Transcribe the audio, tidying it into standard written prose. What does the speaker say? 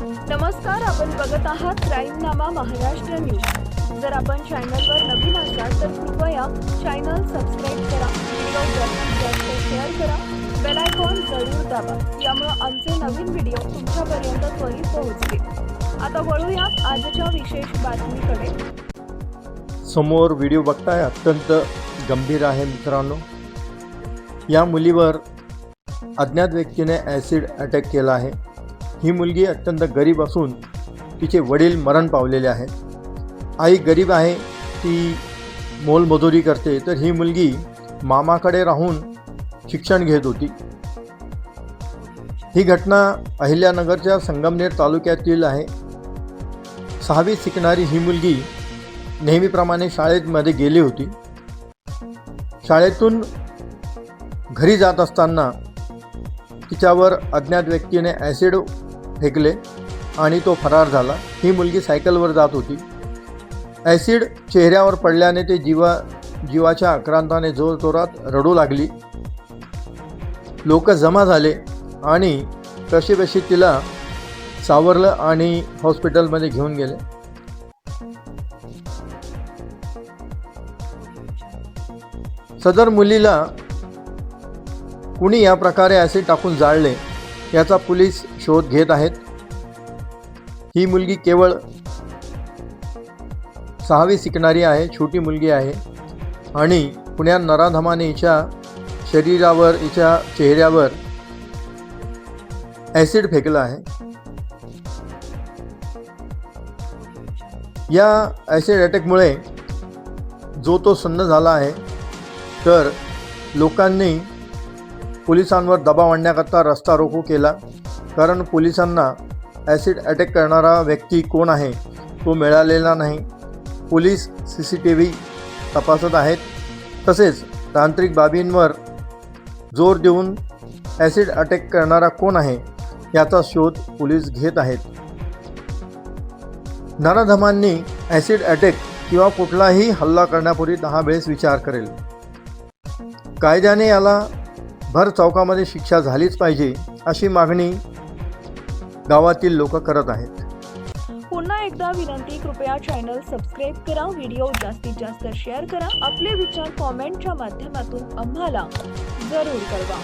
नमस्कार, आपण बघत आहात क्राईमनामा महाराष्ट्र न्यूज। जर आपण चॅनलवर नवीन असाल तर कृपया चॅनल सबस्क्राइब करा, व्हिडिओ जास्तीत जास्त शेअर करा, बेल आयकॉन जरूर दाबा, यामुळे आमचे नवीन व्हिडिओ तुमच्यापर्यंत त्वरित पोहोचतील। आता वळूया आजच्या विशेष बातमीकडे। समोर व्हिडिओ बघताय अत्यंत गंभीर आहे मित्रांनो। या मुलीवर अज्ञात व्यक्तीने ॲसिड अटॅक केला आहे। ही मुलगी अत्यंत गरीब असून तिचे वडील मरण पावलेले आहेत। आई गरीब आहे, ती मोलमजुरी करते, तर ही मुलगी मामाकडे राहून शिक्षण घेत होती। ही घटना अहिल्यानगरच्या संगमनेर तालुक्यातील आहे। 6वी शिकणारी ही मुलगी नेहमीप्रमाणे शाळेमध्ये गेली होती। शाळेतून घरी जात असताना तिच्यावर अज्ञात व्यक्तीने ॲसिड फेकले आणि तो फरार झाला। ही मुलगी सायकलवर जात होती। ॲसिड चेहऱ्यावर पडल्याने ते जीवाच्या आक्रांताने जोरजोरात रडू लागली। लोक जमा झाले आणि कशीबशी तिला सावरलं आणि हॉस्पिटलमध्ये घेऊन गेले। सदर मुलीला कुणी या प्रकारे ॲसिड टाकून जाळले याचा पोलीस शोध घेत आहेत। ही मुलगी केवळ 6वी शिकणारी आहे, छोटी मुलगी आहे आणि पुण्यात नराधमाने हिच्या शरीरावर, हिच्या चेहऱ्यावर ॲसिड फेकला आहे। या ॲसिड अटॅकमुळे जो तो सन्न झाला आहे, तर लोकांनी पोलिसांवर दबाव आणण्याकरता रस्ता रोको केला, कारण पोलिसांना ॲसिड अटॅक करणारा व्यक्ती कोण आहे तो मिळालेला नाही। पोलीस CCTV तपासत आहेत, तसेच तांत्रिक बाबींवर जोर देऊन ॲसिड अटॅक करणारा कोण आहे याचा शोध पोलीस घेत आहेत। नराधमांनी ॲसिड अटॅक किंवा कुठलाही हल्ला करण्यापूर्वी 10 वेळेस विचार करेल। कायद्याने याला भर चौकामध्ये शिक्षा झालीच पाहिजे, अशी मागणी गावातील लोक करत आहेत। पुन्हा एकदा विनंती, कृपया चॅनल सबस्क्राइब करा, व्हिडिओ जास्तीत जास्त शेअर करा, आपले विचार कॉमेंटच्या माध्यमातून आम्हाला जरूर कळवा।